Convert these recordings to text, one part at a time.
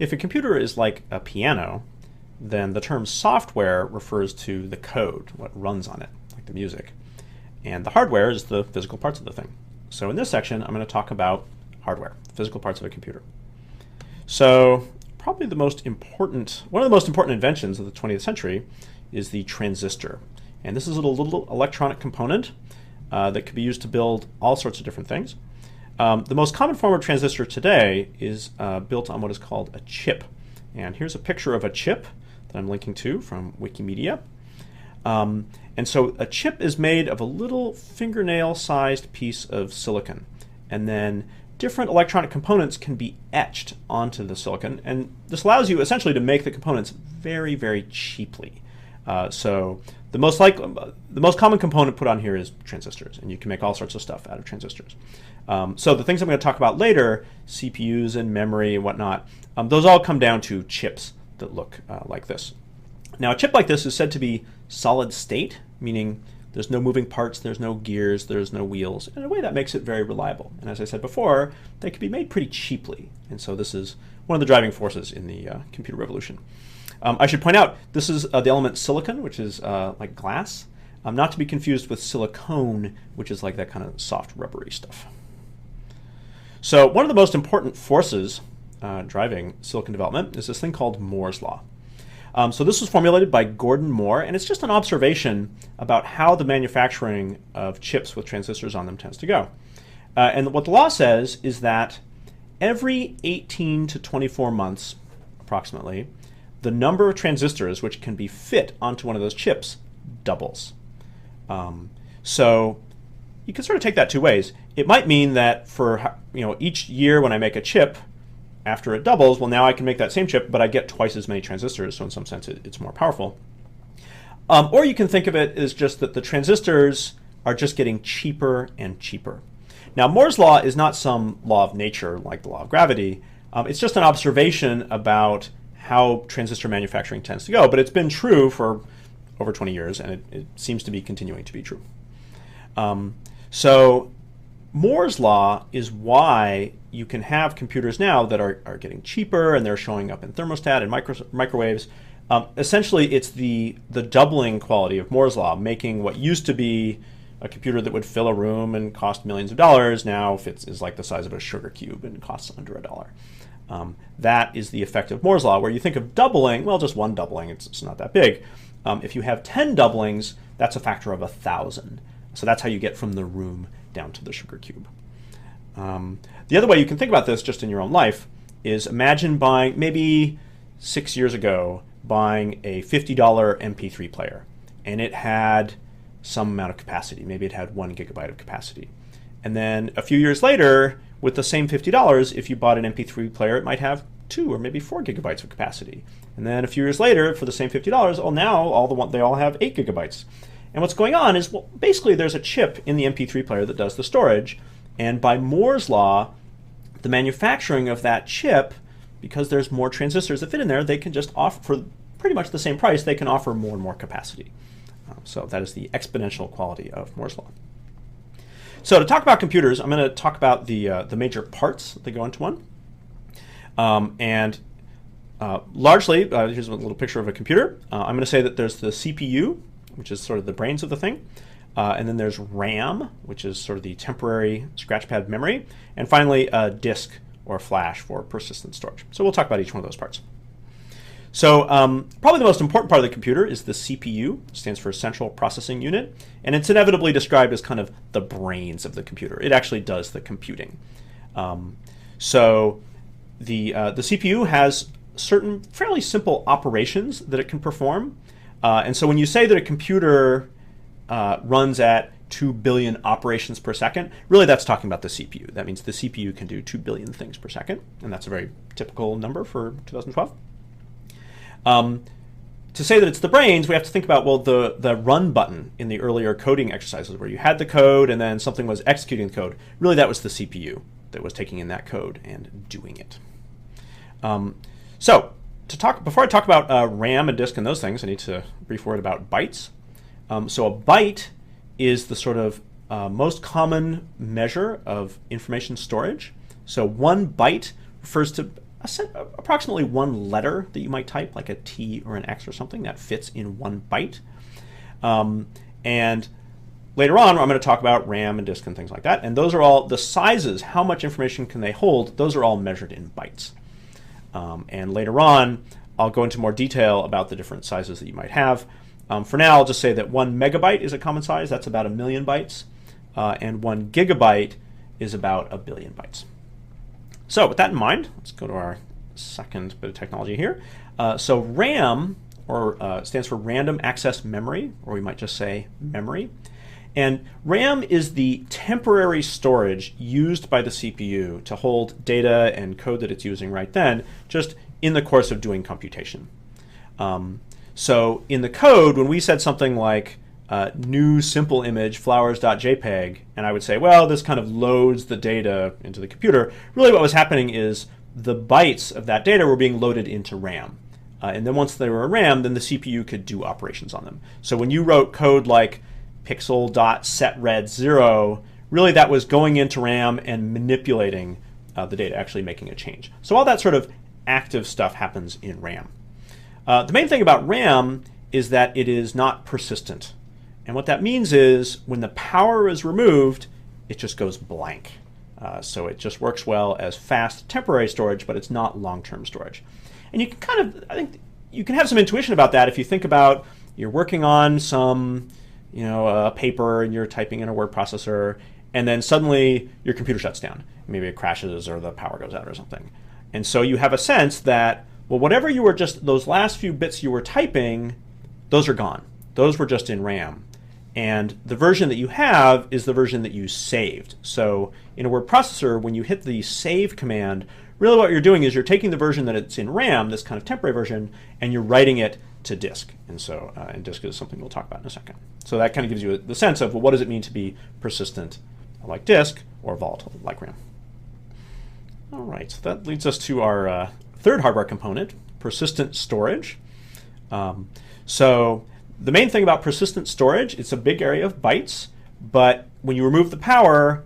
If a computer is like a piano, then the term software refers to the code, what runs on it, like the music. And the hardware is the physical parts of the thing. So in this section, I'm going to talk about hardware, physical parts of a computer. So probably one of the most important inventions of the 20th century is the transistor. And this is a little electronic component that could be used to build all sorts of different things. The most common form of transistor today is built on what is called a chip. And here's a picture of a chip that I'm linking to from Wikimedia. And so a chip is made of a little fingernail-sized piece of silicon. And then different electronic components can be etched onto the silicon. And this allows you essentially to make the components very, very cheaply. So the most common component put on here is transistors, and you can make all sorts of stuff out of transistors. So the things I'm going to talk about later, CPUs and memory and whatnot, those all come down to chips that look like this. Now a chip like this is said to be solid state, meaning there's no moving parts, there's no gears, there's no wheels. In a way that makes it very reliable. And as I said before, they can be made pretty cheaply. And so this is one of the driving forces in the computer revolution. I should point out, this is the element silicon, which is like glass, not to be confused with silicone, which is like that kind of soft rubbery stuff. So one of the most important forces driving silicon development is this thing called Moore's Law. So this was formulated by Gordon Moore, and it's just an observation about how the manufacturing of chips with transistors on them tends to go. And what the law says is that every 18 to 24 months, approximately, the number of transistors which can be fit onto one of those chips doubles. So you can sort of take that two ways. It might mean that for each year when I make a chip, after it doubles, well, now I can make that same chip, but I get twice as many transistors, so in some sense it's more powerful. Or you can think of it as just that the transistors are just getting cheaper and cheaper. Now, Moore's Law is not some law of nature like the law of gravity. It's just an observation about how transistor manufacturing tends to go, but it's been true for over 20 years, and it seems to be continuing to be true. So Moore's Law is why you can have computers now that are getting cheaper, and they're showing up in thermostat and microwaves. Essentially, it's the doubling quality of Moore's Law, making what used to be a computer that would fill a room and cost millions of dollars now is like the size of a sugar cube and costs under $1. That is the effect of Moore's Law, where you think of doubling, well, just one doubling, it's not that big. If you have 10 doublings, that's a factor of 1,000. So that's how you get from the room down to the sugar cube. The other way you can think about this just in your own life is imagine buying, maybe 6 years ago, buying a $50 MP3 player, and it had some amount of capacity. Maybe it had 1 gigabyte of capacity. And then a few years later, with the same $50, if you bought an MP3 player, it might have 2 or maybe 4 gigabytes of capacity. And then a few years later, for the same $50, oh, now they all have 8 gigabytes. And what's going on is, well, basically there's a chip in the MP3 player that does the storage, and by Moore's Law, the manufacturing of that chip, because there's more transistors that fit in there, they can just offer, for pretty much the same price, they can offer more and more capacity. So that is the exponential quality of Moore's Law. So to talk about computers, I'm going to talk about the major parts that go into one. Largely, here's a little picture of a computer. I'm going to say that there's the CPU, which is sort of the brains of the thing. And then there's RAM, which is sort of the temporary scratchpad memory. And finally, a disk or flash for persistent storage. So we'll talk about each one of those parts. So probably the most important part of the computer is the CPU. It stands for Central Processing Unit. And it's inevitably described as kind of the brains of the computer. It actually does the computing. So the CPU has certain fairly simple operations that it can perform. And so when you say that a computer runs at 2 billion operations per second, really that's talking about the CPU. That means the CPU can do 2 billion things per second, and that's a very typical number for 2012. To say that it's the brains, we have to think about, well, the run button in the earlier coding exercises where you had the code and then something was executing the code. Really, that was the CPU that was taking in that code and doing it. Before I talk about RAM and disk and those things, I need to brief word about bytes. So a byte is the sort of most common measure of information storage. So 1 byte refers to approximately one letter that you might type, like a T or an X or something, that fits in 1 byte. And later on, I'm going to talk about RAM and disk and things like that. And those are all the sizes, how much information can they hold, those are all measured in bytes. And later on, I'll go into more detail about the different sizes that you might have. For now, I'll just say that 1 megabyte is a common size. That's about 1 million bytes. And 1 gigabyte is about 1 billion bytes. So with that in mind, let's go to our second bit of technology here. So RAM, stands for Random Access Memory, or we might just say memory. And RAM is the temporary storage used by the CPU to hold data and code that it's using right then, just in the course of doing computation. So in the code, when we said something like new simple image flowers.jpg, and I would say, well, this kind of loads the data into the computer, really what was happening is the bytes of that data were being loaded into RAM. And then once they were in RAM, then the CPU could do operations on them. So when you wrote code like pixel.setRed0, really that was going into RAM and manipulating the data, actually making a change. So all that sort of active stuff happens in RAM. The main thing about RAM is that it is not persistent. And what that means is when the power is removed, it just goes blank. So it just works well as fast temporary storage, but it's not long-term storage. And you can kind of, I think you can have some intuition about that if you think about you're working on some, a paper and you're typing in a word processor, and then suddenly your computer shuts down. Maybe it crashes or the power goes out or something. And so you have a sense that, well, whatever you were just, those last few bits you were typing, those are gone. Those were just in RAM. And the version that you have is the version that you saved. So in a word processor, when you hit the save command, really what you're doing is you're taking the version that it's in RAM, this kind of temporary version, and you're writing it to disk. And so, and disk is something we'll talk about in a second. So that kind of gives you the sense of, well, what does it mean to be persistent like disk or volatile like RAM? All right, so that leads us to our third hardware component, persistent storage. So the main thing about persistent storage, it's a big area of bytes, but when you remove the power,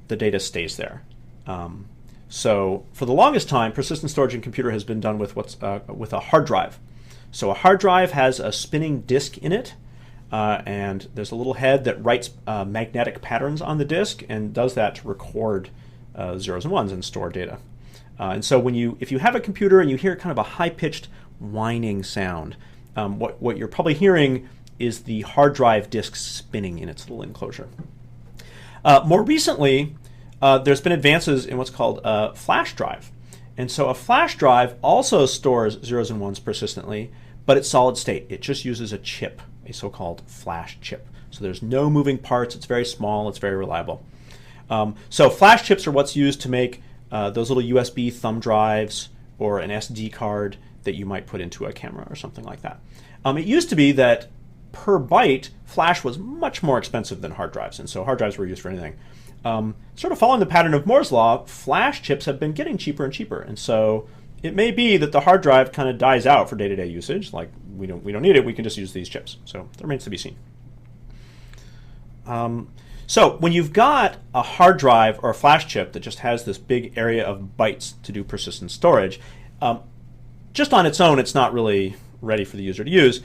the data stays there. So for the longest time, persistent storage in computer has been done with with a hard drive. So a hard drive has a spinning disk in it, and there's a little head that writes magnetic patterns on the disk and does that to record zeros and ones and store data. And so if you have a computer and you hear kind of a high-pitched whining sound, what you're probably hearing is the hard drive disk spinning in its little enclosure. More recently, there's been advances in what's called a flash drive. And so a flash drive also stores zeros and ones persistently, but it's solid state. It just uses a chip, a so-called flash chip. So there's no moving parts. It's very small. It's very reliable. So flash chips are what's used to make those little USB thumb drives or an SD card that you might put into a camera or something like that. It used to be that per byte, flash was much more expensive than hard drives, and so hard drives were used for anything. Sort of following the pattern of Moore's law, flash chips have been getting cheaper and cheaper, and so it may be that the hard drive kind of dies out for day-to-day usage. Like we don't need it, we can just use these chips. So that remains to be seen. So when you've got a hard drive or a flash chip that just has this big area of bytes to do persistent storage, just on its own, it's not really ready for the user to use.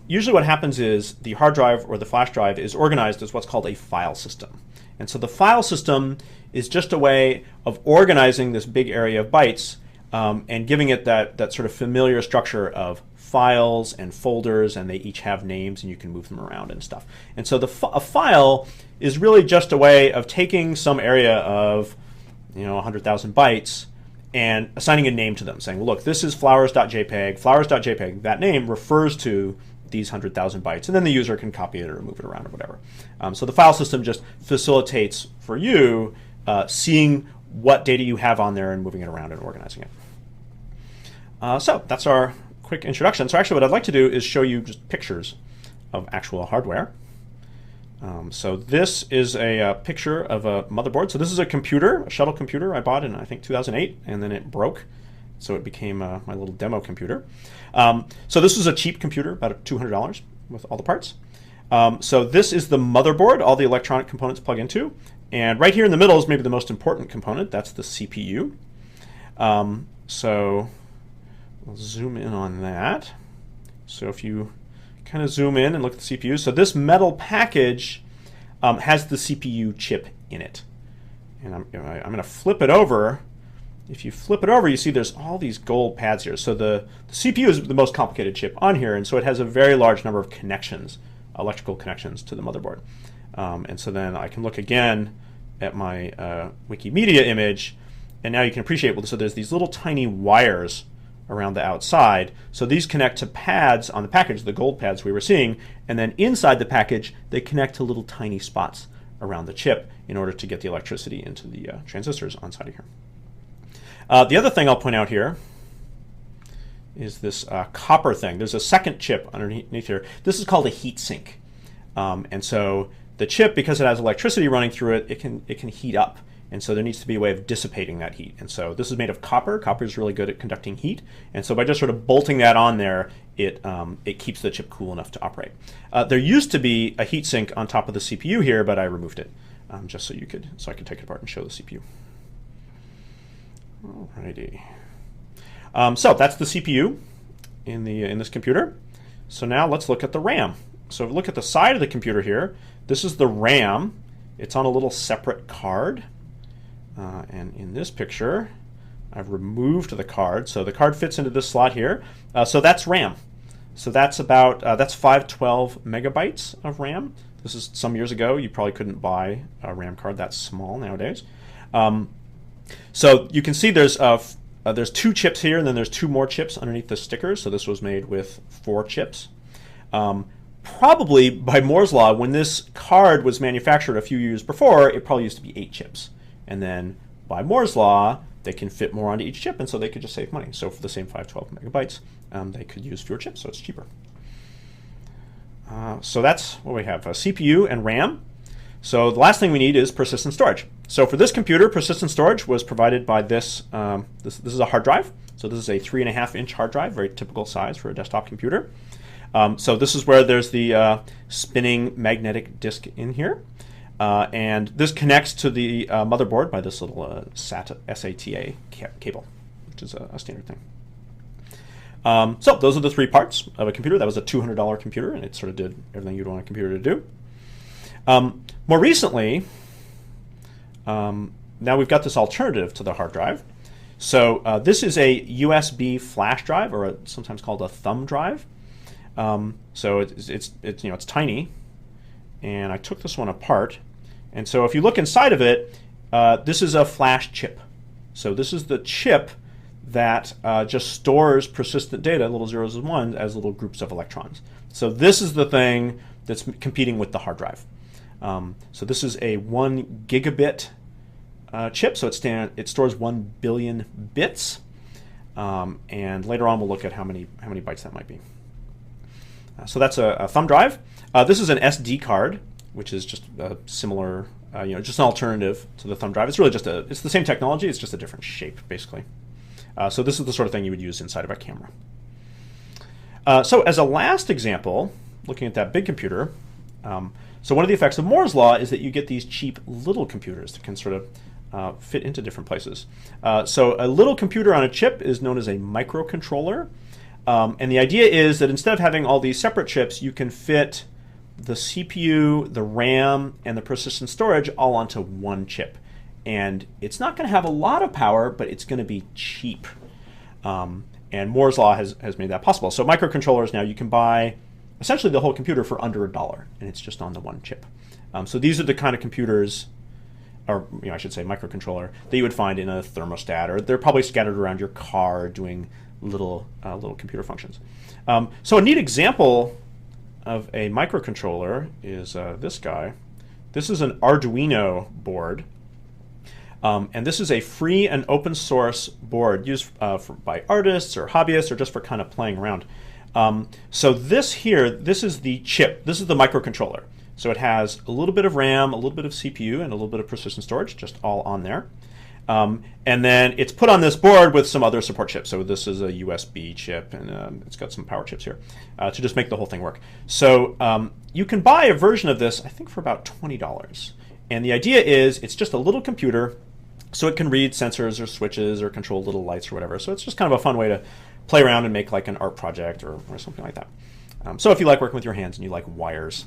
Usually what happens is the hard drive or the flash drive is organized as what's called a file system. And so the file system is just a way of organizing this big area of bytes and giving it that sort of familiar structure of files and folders, and they each have names and you can move them around and stuff. And so a file is really just a way of taking some area of 100,000 bytes and assigning a name to them, saying, well, look, this is flowers.jpg. Flowers.jpg, that name refers to these 100,000 bytes, and then the user can copy it or move it around or whatever. So the file system just facilitates for you seeing what data you have on there and moving it around and organizing it. So that's our quick introduction. So actually what I'd like to do is show you just pictures of actual hardware. So this is a picture of a motherboard. So this is a computer, a shuttle computer I bought in, I think, 2008, and then it broke. So it became my little demo computer. So this is a cheap computer, about $200 with all the parts. So this is the motherboard, all the electronic components plug into. And right here in the middle is maybe the most important component. That's the CPU. So we'll zoom in on that. So if you kind of zoom in and look at the CPU, so this metal package has the CPU chip in it. And I'm going to flip it over. If you flip it over, you see there's all these gold pads here. So the CPU is the most complicated chip on here, and so it has a very large number of connections, electrical connections to the motherboard. And so then I can look again at my Wikimedia image, and now you can appreciate, well, so there's these little tiny wires around the outside. So these connect to pads on the package, the gold pads we were seeing, and then inside the package, they connect to little tiny spots around the chip in order to get the electricity into the transistors on side of here. The other thing I'll point out here is this copper thing. There's a second chip underneath here. This is called a heat sink. And so the chip, because it has electricity running through it, it can heat up. And so there needs to be a way of dissipating that heat. And so this is made of copper. Copper is really good at conducting heat. And so by just sort of bolting that on there, it keeps the chip cool enough to operate. There used to be a heat sink on top of the CPU here, but I removed it just so I could take it apart and show the CPU. Alrighty. So that's the CPU in this computer. So now let's look at the RAM. So if we look at the side of the computer here, this is the RAM. It's on a little separate card. And in this picture, I've removed the card. So the card fits into this slot here. So that's RAM. So that's about that's 512 megabytes of RAM. This is some years ago. You probably couldn't buy a RAM card that small nowadays. So you can see there's 2 chips here, and then there's 2 more chips underneath the stickers. So this was made with 4 chips. Probably by Moore's law, when this card was manufactured a few years before, it probably used to be 8 chips. And then by Moore's law, they can fit more onto each chip, and so they could just save money. So for the same 512 megabytes, they could use fewer chips, so it's cheaper. So that's what we have, CPU and RAM. So the last thing we need is persistent storage. So for this computer, persistent storage was provided by this. This is a hard drive. So this is a 3.5-inch hard drive, very typical size for a desktop computer. So this is where there's the spinning magnetic disk in here. And this connects to the motherboard by this little SATA cable, which is a standard thing. So those are the 3 parts of a computer. That was a $200 computer, and it sort of did everything you'd want a computer to do. More recently, now we've got this alternative to the hard drive. So this is a USB flash drive, or sometimes called a thumb drive. So it's tiny, and I took this one apart. And so if you look inside of it, this is a flash chip. So this is the chip that just stores persistent data, little zeros and ones, as little groups of electrons. So this is the thing that's competing with the hard drive. So this is a 1 gigabit chip, so it stores 1 billion bits. And later on we'll look at how many bytes that might be. So that's a thumb drive. This is an SD card, which is just a similar, just an alternative to the thumb drive. It's really it's the same technology, it's just a different shape, basically. So this is the sort of thing you would use inside of a camera. So as a last example, looking at that big computer, so one of the effects of Moore's law is that you get these cheap little computers that can sort of fit into different places. So a little computer on a chip is known as a microcontroller. And the idea is that instead of having all these separate chips, you can fit the CPU, the RAM, and the persistent storage all onto one chip. And it's not going to have a lot of power, but it's going to be cheap. And Moore's law has made that possible. So microcontrollers now, you can buy essentially the whole computer for under $1, and it's just on the one chip. So these are the kind of computers, or I should say microcontroller, that you would find in a thermostat, or they're probably scattered around your car doing little computer functions. So a neat example of a microcontroller is this guy. This is an Arduino board. And this is a free and open source board used by artists or hobbyists or just for kind of playing around. So this here, this is the chip. This is the microcontroller. So it has a little bit of RAM, a little bit of CPU, and a little bit of persistent storage, just all on there. And then it's put on this board with some other support chips. So this is a USB chip, and it's got some power chips here to just make the whole thing work. So you can buy a version of this, I think, for about $20. And the idea is it's just a little computer. So it can read sensors or switches or control little lights or whatever. So it's just kind of a fun way to play around and make like an art project or something like that. So if you like working with your hands and you like wires,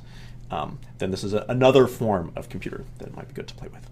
then this is another form of computer that might be good to play with.